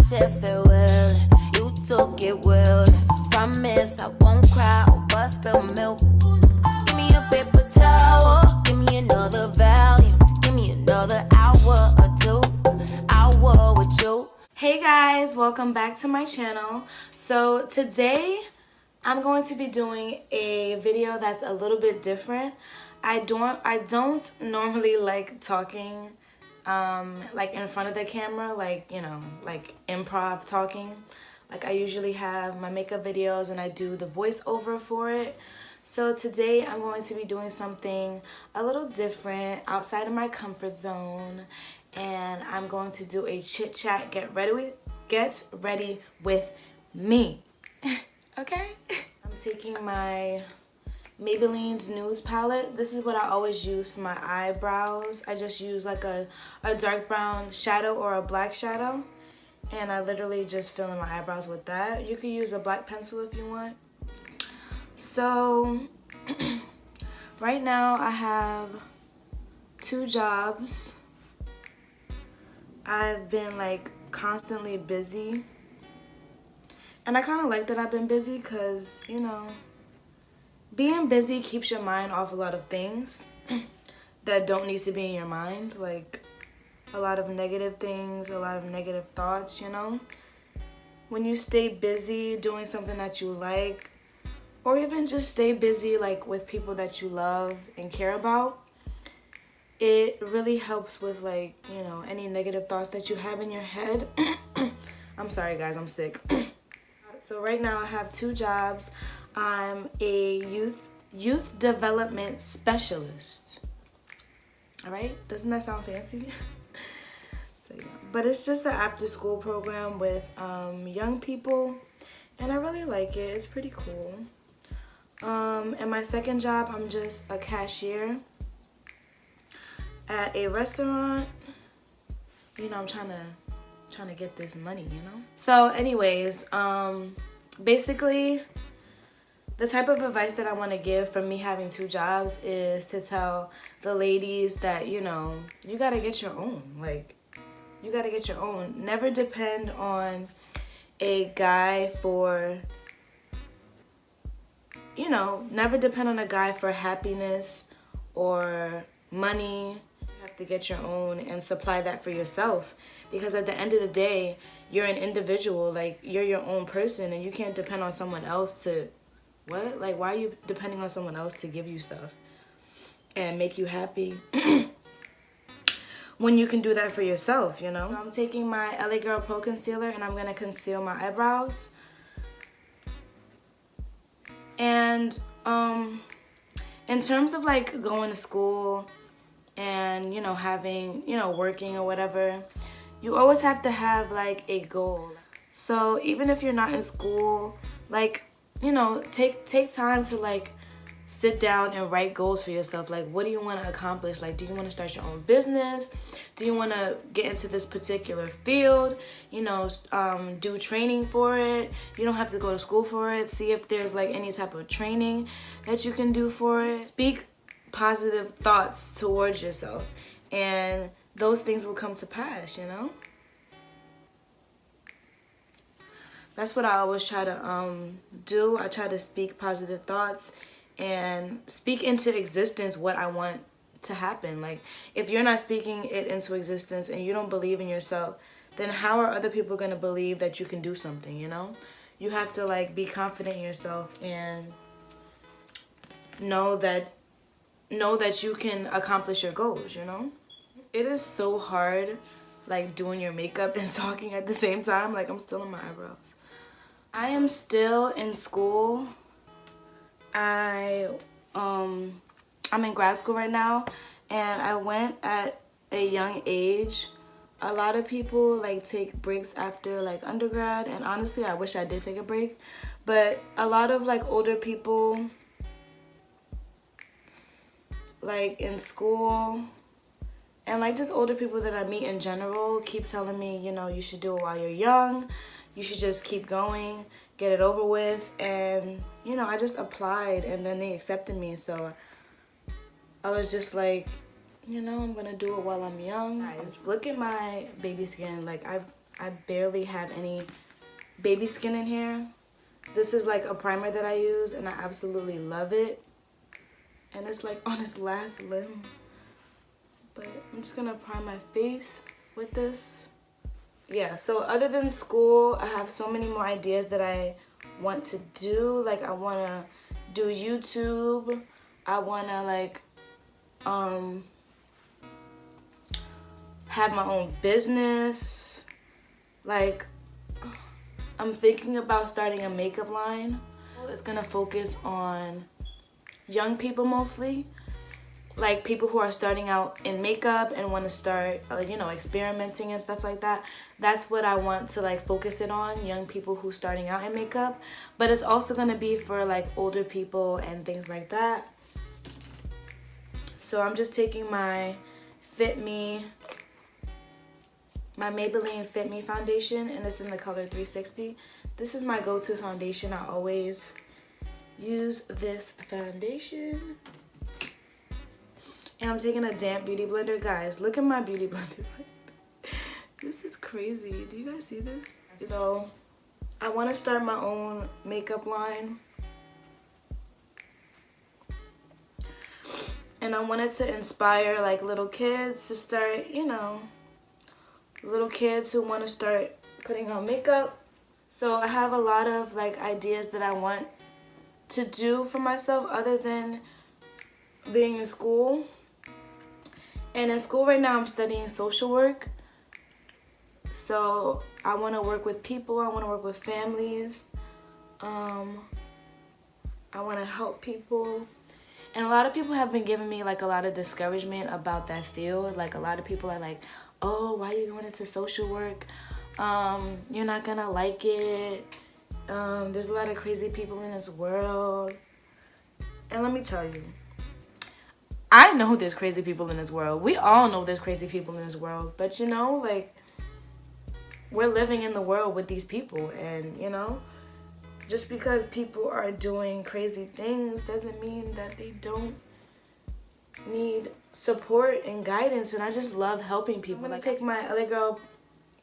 shit feel weird. You took it weird. Promise I won't cry over spilled milk. Give me a paper towel. Give me another value. Give me another hour or two. Hour with you. Hey guys, welcome back to my channel. So today I'm going to be doing a video that's a little bit different. I don't normally like talking like in front of the camera, like, you know, like improv talking. Like I usually have my makeup videos and I do the voiceover for it. So today I'm going to be doing something a little different, outside of my comfort zone, and I'm going to do a chit chat. Get ready with me. Okay? I'm taking my Maybelline's Nude palette. This is what I always use for my eyebrows. I just use like a dark brown shadow or a black shadow, and I literally just fill in my eyebrows with that. You could use a black pencil if you want. So right now I have 2 jobs. I've been like constantly busy, and I kind of like that I've been busy because, you know, being busy keeps your mind off a lot of things that don't need to be in your mind, like a lot of negative things, a lot of negative thoughts, you know. When you stay busy doing something that you like, or even just stay busy like with people that you love and care about, it really helps with, like, you know, any negative thoughts that you have in your head. I'm sorry guys, I'm sick. So right now I have 2 jobs. I'm a youth development specialist. All right, doesn't that sound fancy? So, yeah. But it's just an after school program with young people, and I really like it. It's pretty cool. And my second job, I'm just a cashier at a restaurant. You know, I'm trying to get this money, you know. So anyways, basically the type of advice that I want to give from me having 2 jobs is to tell the ladies that, you know, you got to get your own. Like, you got to get your own. Never depend on a guy for, you know, never depend on a guy for happiness or money. You have to get your own and supply that for yourself, because at the end of the day, you're an individual. Like, you're your own person, and you can't depend on someone else to, what? Like, why are you depending on someone else to give you stuff and make you happy when you can do that for yourself, you know? So I'm taking my LA Girl Pro Concealer and I'm gonna conceal my eyebrows. And in terms of like going to school and, you know, having, you know, working or whatever, you always have to have like a goal. So even if you're not in school, like, you know, take time to like sit down and write goals for yourself. Like, what do you want to accomplish? Like, do you want to start your own business? Do you want to get into this particular field? You know, do training for it. You don't have to go to school for it. See if there's like any type of training that you can do for it. Speak positive thoughts towards yourself, and those things will come to pass, you know? That's what I always try to do. I try to speak positive thoughts and speak into existence what I want to happen. Like, if you're not speaking it into existence and you don't believe in yourself, then how are other people going to believe that you can do something, you know? You have to like be confident in yourself and know that you can accomplish your goals, you know? It is so hard like doing your makeup and talking at the same time. Like, I'm still in my eyebrows. I am still in school. I'm in grad school right now, and I went at a young age. A lot of people like take breaks after like undergrad, and honestly I wish I did take a break, but a lot of like older people like in school, and like just older people that I meet in general, keep telling me, you know, you should do it while you're young. You should just keep going, get it over with. And, you know, I just applied and then they accepted me. So I was just like, you know, I'm going to do it while I'm young. Guys, look at my baby skin. Like, I barely have any baby skin in here. This is like a primer that I use and I absolutely love it. And it's like on its last limb. But I'm just gonna prime my face with this. Yeah, so other than school, I have so many more ideas that I want to do. Like I wanna do YouTube. I wanna like have my own business. Like I'm thinking about starting a makeup line. It's gonna focus on young people mostly, like people who are starting out in makeup and want to start you know, experimenting and stuff like that. That's what I want to like focus it on, young people who starting out in makeup. But it's also going to be for like older people and things like that. So I'm just taking my Maybelline Fit Me foundation, and it's in the color 360. This is my go-to foundation. I always use this foundation. And I'm taking a damp beauty blender. Guys, look at my beauty blender. This is crazy. Do you guys see this? So I want to start my own makeup line. And I wanted to inspire like little kids to start, you know, little kids who want to start putting on makeup. So I have a lot of like ideas that I want to do for myself other than being in school. And in school right now I'm studying social work. So I want to work with people, I want to work with families. I want to help people. And a lot of people have been giving me like a lot of discouragement about that field. Like a lot of people are like, oh, why are you going into social work? You're not gonna like it. There's a lot of crazy people in this world. And let me tell you, I know there's crazy people in this world. We all know there's crazy people in this world. But you know, like, we're living in the world with these people. And you know, just because people are doing crazy things doesn't mean that they don't need support and guidance. And I just love helping people. I'm gonna take my LA Girl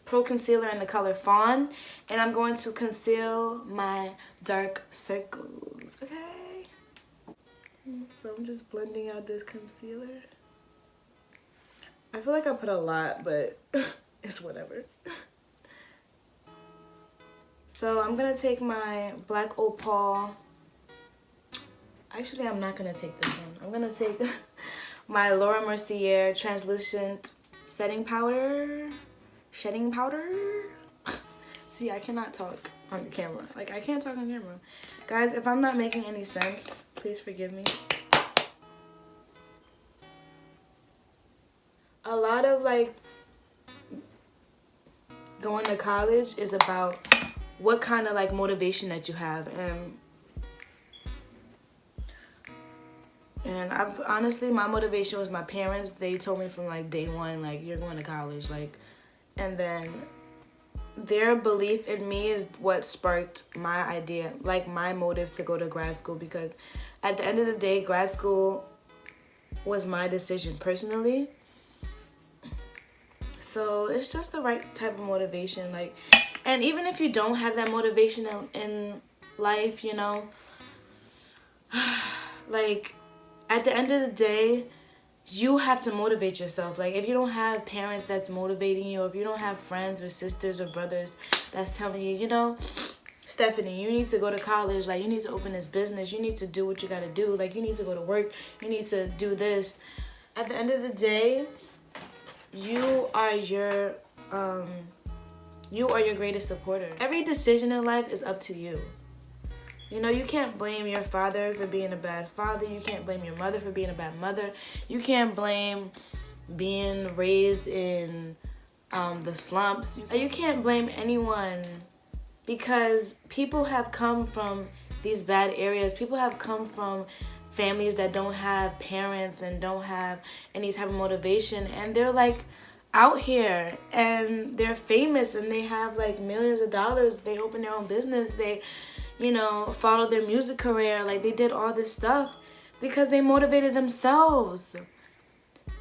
Pro Concealer in the color Fawn, and I'm going to conceal my dark circles, okay? So I'm just blending out this concealer. I feel like I put a lot, but it's whatever. So I'm gonna take my Black Opal. Actually, I'm not gonna take this one. I'm gonna take my Laura Mercier Translucent Setting Powder. Shedding powder. See, I cannot talk on the camera. Like, I can't talk on camera. Guys, if I'm not making any sense, please forgive me. A lot of, like, going to college is about what kind of, like, motivation that you have. And I've honestly, my motivation was my parents. They told me from, like, day one, like, you're going to college, like. And then their belief in me is what sparked my idea, like my motive to go to grad school, because at the end of the day, grad school was my decision personally. So it's just the right type of motivation. Like, and even if you don't have that motivation in life, you know, like at the end of the day, you have to motivate yourself. Like, if you don't have parents that's motivating you, or if you don't have friends or sisters or brothers that's telling you, you know, Stephanie, you need to go to college, like, you need to open this business, you need to do what you gotta do, like, you need to go to work, you need to do this. At the end of the day, you are your greatest supporter. Every decision in life is up to you. You know, you can't blame your father for being a bad father. You can't blame your mother for being a bad mother. You can't blame being raised in the slumps. You can't blame anyone, because people have come from these bad areas. People have come from families that don't have parents and don't have any type of motivation. And they're like out here and they're famous and they have like millions of dollars. They open their own business. They, you know, follow their music career. Like, they did all this stuff because they motivated themselves.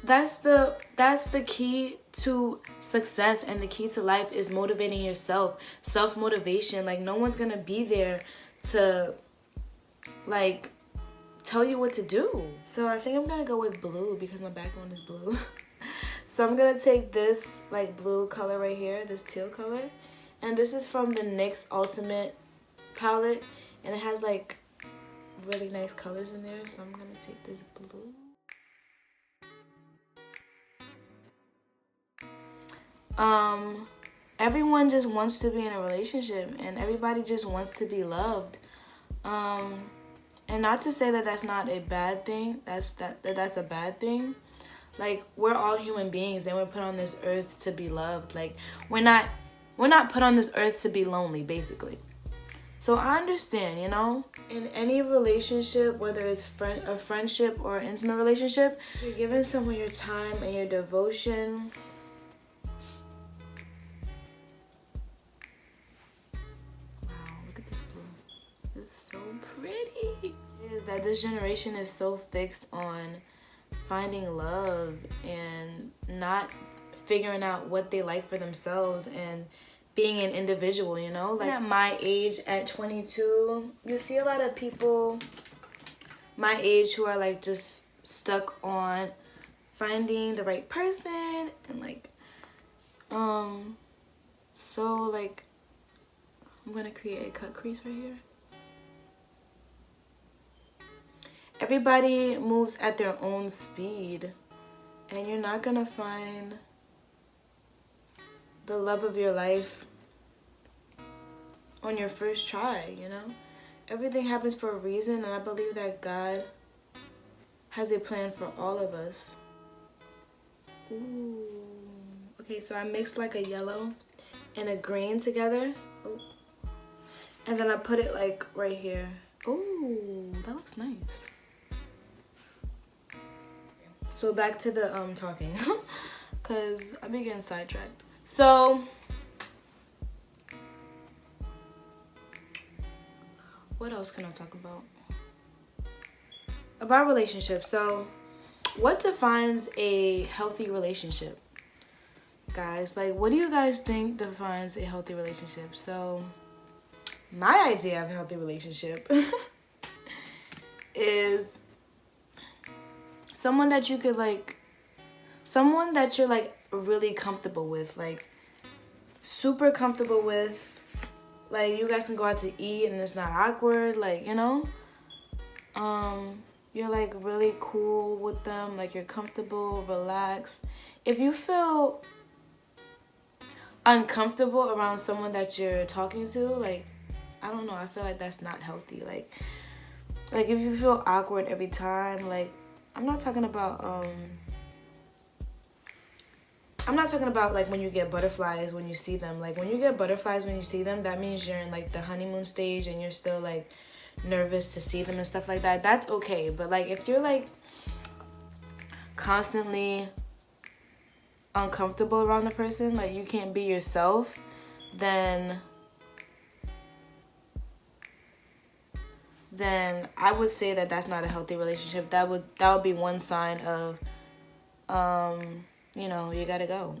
that's the key to success, and the key to life is motivating yourself. Self-motivation. Like, no one's gonna be there to like tell you what to do. So I think I'm gonna go with blue because my background is blue. So I'm gonna take this like blue color right here, this teal color, and this is from the NYX Ultimate palette, and it has like really nice colors in there. So I'm gonna take this blue. Everyone just wants to be in a relationship, and everybody just wants to be loved. And not to say that that's not a bad thing. That's a bad thing. Like, we're all human beings, and we're put on this earth to be loved. Like, we're not put on this earth to be lonely, basically. So I understand, you know, in any relationship, whether it's a friendship or an intimate relationship, you're giving someone your time and your devotion. Is that this generation is so fixed on finding love and not figuring out what they like for themselves and being an individual, you know? Like, at my age, at 22, you see a lot of people my age who are like just stuck on finding the right person, and like so like I'm gonna create a cut crease right here. Everybody moves at their own speed, and you're not gonna find the love of your life on your first try, you know? Everything happens for a reason, and I believe that God has a plan for all of us. Ooh. Okay, so I mixed like a yellow and a green together. Oh. And then I put it like right here. Ooh, that looks nice. So back to the talking, cause I be getting sidetracked. So what else can I talk about? About relationships. So what defines a healthy relationship? Guys, like, what do you guys think defines a healthy relationship? So my idea of a healthy relationship is someone that you could like, someone that you're like really comfortable with, like super comfortable with. Like, you guys can go out to eat and it's not awkward, like, you know? You're like really cool with them, like you're comfortable, relaxed. If you feel uncomfortable around someone that you're talking to, like, I don't know, I feel like that's not healthy. Like if you feel awkward every time, like, I'm not talking about like when you get butterflies when you see them. Like, when you get butterflies when you see them, that means you're in like the honeymoon stage and you're still like nervous to see them and stuff like that. That's okay. But like, if you're like constantly uncomfortable around the person, like you can't be yourself, then I would say that that's not a healthy relationship. That would be one sign of you know, you gotta go.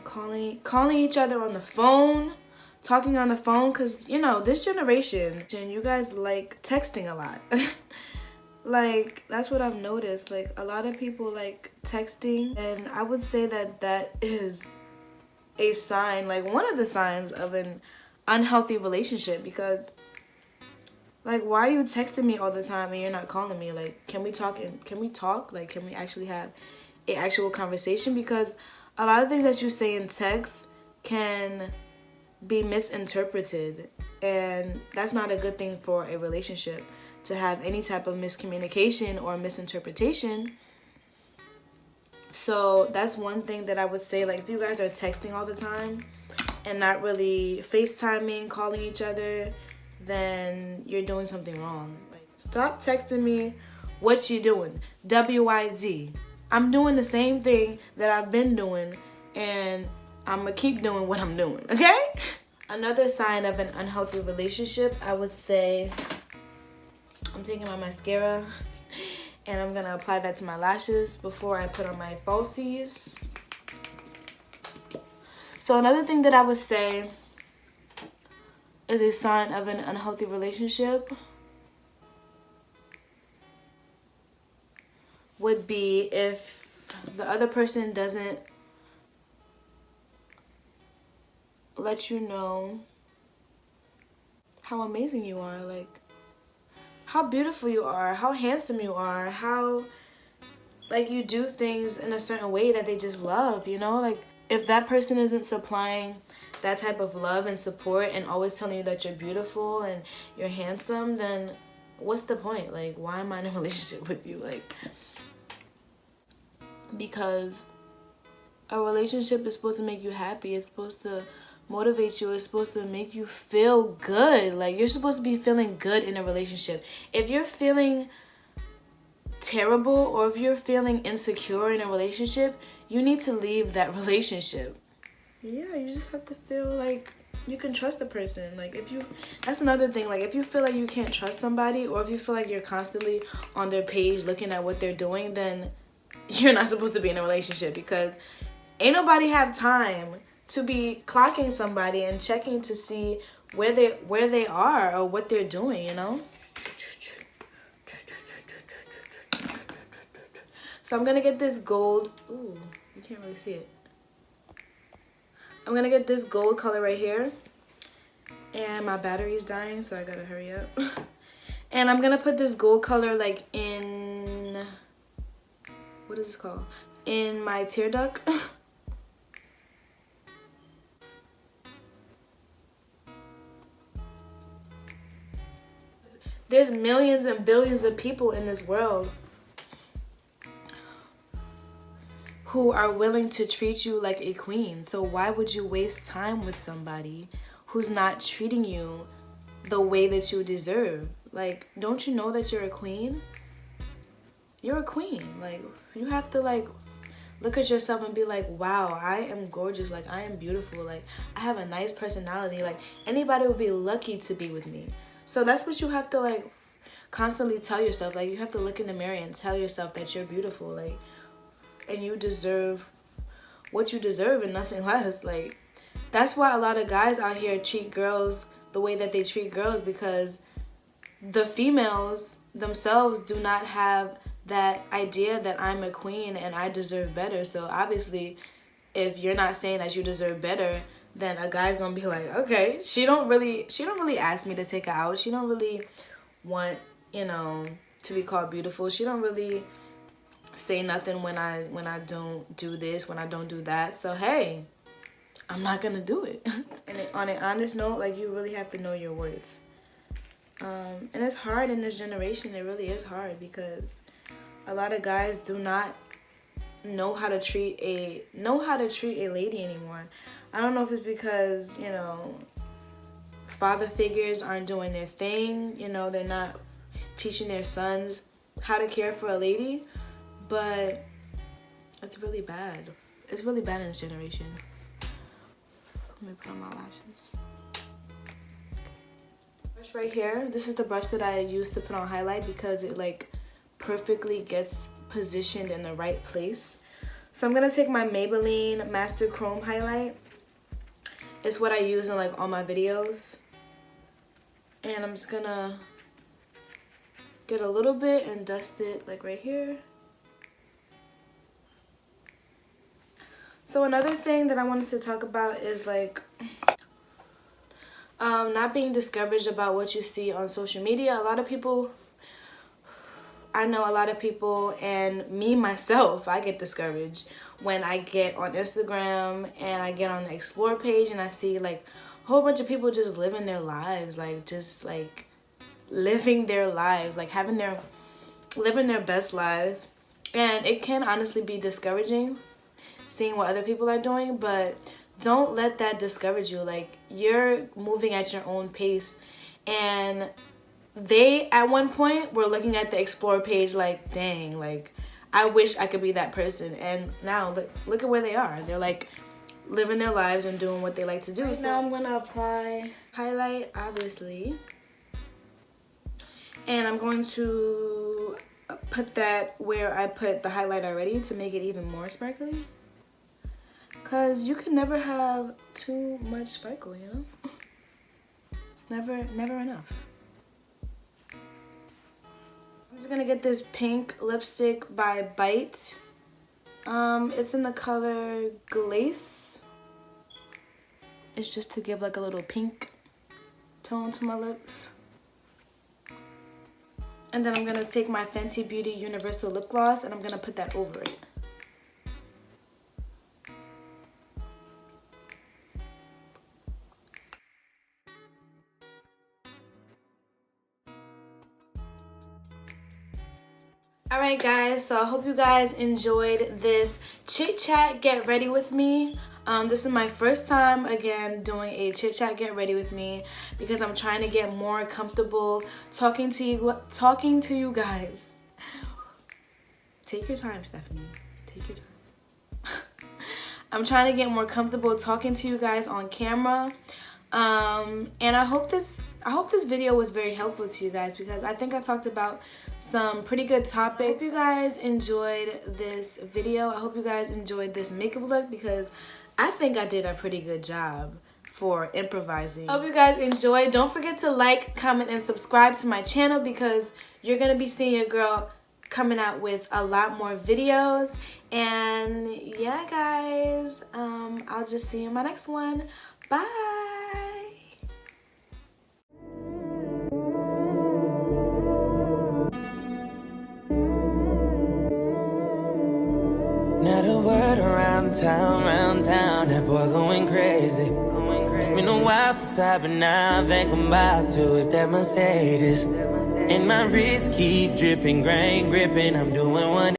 Calling each other on the phone, talking on the phone, because, you know, this generation, you guys like texting a lot. Like, that's what I've noticed. Like, a lot of people like texting, and I would say that that is a sign, like one of the signs of an unhealthy relationship, because like, why are you texting me all the time and you're not calling me? Like, can we talk? Like, can we actually have an actual conversation? Because a lot of things that you say in text can be misinterpreted, and that's not a good thing for a relationship, to have any type of miscommunication or misinterpretation. So that's one thing that I would say. Like, if you guys are texting all the time and not really FaceTiming, calling each other, then you're doing something wrong. Like, stop texting me what you doing, WID. I'm doing the same thing that I've been doing, and I'm gonna keep doing what I'm doing, okay? Another sign of an unhealthy relationship, I would say, I'm taking my mascara And I'm gonna apply that to my lashes before I put on my falsies. So another thing that I would say is a sign of an unhealthy relationship would be if the other person doesn't let you know how amazing you are, like how beautiful you are, how handsome you are, how like you do things in a certain way that they just love, you know? Like if that person isn't supplying that type of love and support and always telling you that you're beautiful and you're handsome, then what's the point? Like, why am I in a relationship with you? Like, because a relationship is supposed to make you happy. It's supposed to motivate you. It's supposed to make you feel good. Like, you're supposed to be feeling good in a relationship. If you're feeling terrible or if you're feeling insecure in a relationship, you need to leave that relationship. Yeah, you just have to feel like you can trust the person. Like, if you, that's another thing. Like, if you feel like you can't trust somebody, or if you feel like you're constantly on their page looking at what they're doing, then you're not supposed to be in a relationship, because ain't nobody have time to be clocking somebody and checking to see where they are or what they're doing, you know? So I'm gonna get this gold. Ooh, you can't really see it. I'm gonna get this gold color right here. And my battery's dying, so I gotta hurry up. And I'm gonna put this gold color like in, what is this called? In my tear duct. There's millions and billions of people in this world who are willing to treat you like a queen. So why would you waste time with somebody who's not treating you the way that you deserve? Like, don't you know that you're a queen? You're a queen. Like, you have to like look at yourself and be like, wow, I am gorgeous. Like, I am beautiful. Like, I have a nice personality. Like, anybody would be lucky to be with me. So that's what you have to like constantly tell yourself. Like, you have to look in the mirror and tell yourself that you're beautiful. Like, and you deserve what you deserve and nothing less. Like, that's why a lot of guys out here treat girls the way that they treat girls, because the females themselves do not have that idea that I'm a queen and I deserve better. So obviously, if you're not saying that you deserve better, then a guy's gonna be like, okay, she don't really ask me to take her out. She don't really want, you know, to be called beautiful. She don't really say nothing when I don't do this, when I don't do that. So hey, I'm not gonna do it. And on an honest note, like, you really have to know your worth. And it's hard in this generation. It really is hard, because a lot of guys do not know how to treat a lady anymore. I don't know if it's because, you know, father figures aren't doing their thing. You know, they're not teaching their sons how to care for a lady. But it's really bad. It's really bad in this generation. Let me put on my lashes. Brush right here. This is the brush that I use to put on highlight, because it like perfectly gets positioned in the right place. So I'm gonna take my Maybelline Master Chrome highlight. It's what I use in like all my videos. And I'm just gonna get a little bit and dust it like right here. So another thing that I wanted to talk about is like not being discouraged about what you see on social media. I know a lot of people, and me myself, I get discouraged when I get on Instagram and I get on the Explore page and I see like a whole bunch of people just living their lives, like just like living their lives, like living their best lives. And it can honestly be discouraging seeing what other people are doing, but don't let that discourage you. Like, you're moving at your own pace, and they at one point were looking at the Explore page like, dang, like I wish I could be that person. And now look at where they are. They're like living their lives and doing what they like to do. Right, so now I'm gonna apply highlight, obviously, and I'm going to put that where I put the highlight already to make it even more sparkly. Cause you can never have too much sparkle, you know? It's never enough. I'm just gonna get this pink lipstick by Bite. It's in the color Glace. It's just to give like a little pink tone to my lips. And then I'm gonna take my Fenty Beauty Universal Lip Gloss and I'm gonna put that over it. Alright guys, so I hope you guys enjoyed this chit chat get ready with me. This is my first time again doing a chit chat get ready with me because I'm trying to get more comfortable talking to you guys. Take your time, Stephanie. Take your time. I'm trying to get more comfortable talking to you guys on camera. And I hope this video was very helpful to you guys because I think I talked about some pretty good topics. I hope you guys enjoyed this video. I hope you guys enjoyed this makeup look because I think I did a pretty good job for improvising. I hope you guys enjoyed. Don't forget to like, comment, and subscribe to my channel because you're gonna be seeing your girl coming out with a lot more videos. And yeah guys, I'll just see you in my next one. Bye. Not a word around town, that boy going crazy. It's been a while since I've been out, think I'm about to if that Mercedes. And my wrist keep dripping, grain gripping, I'm doing one.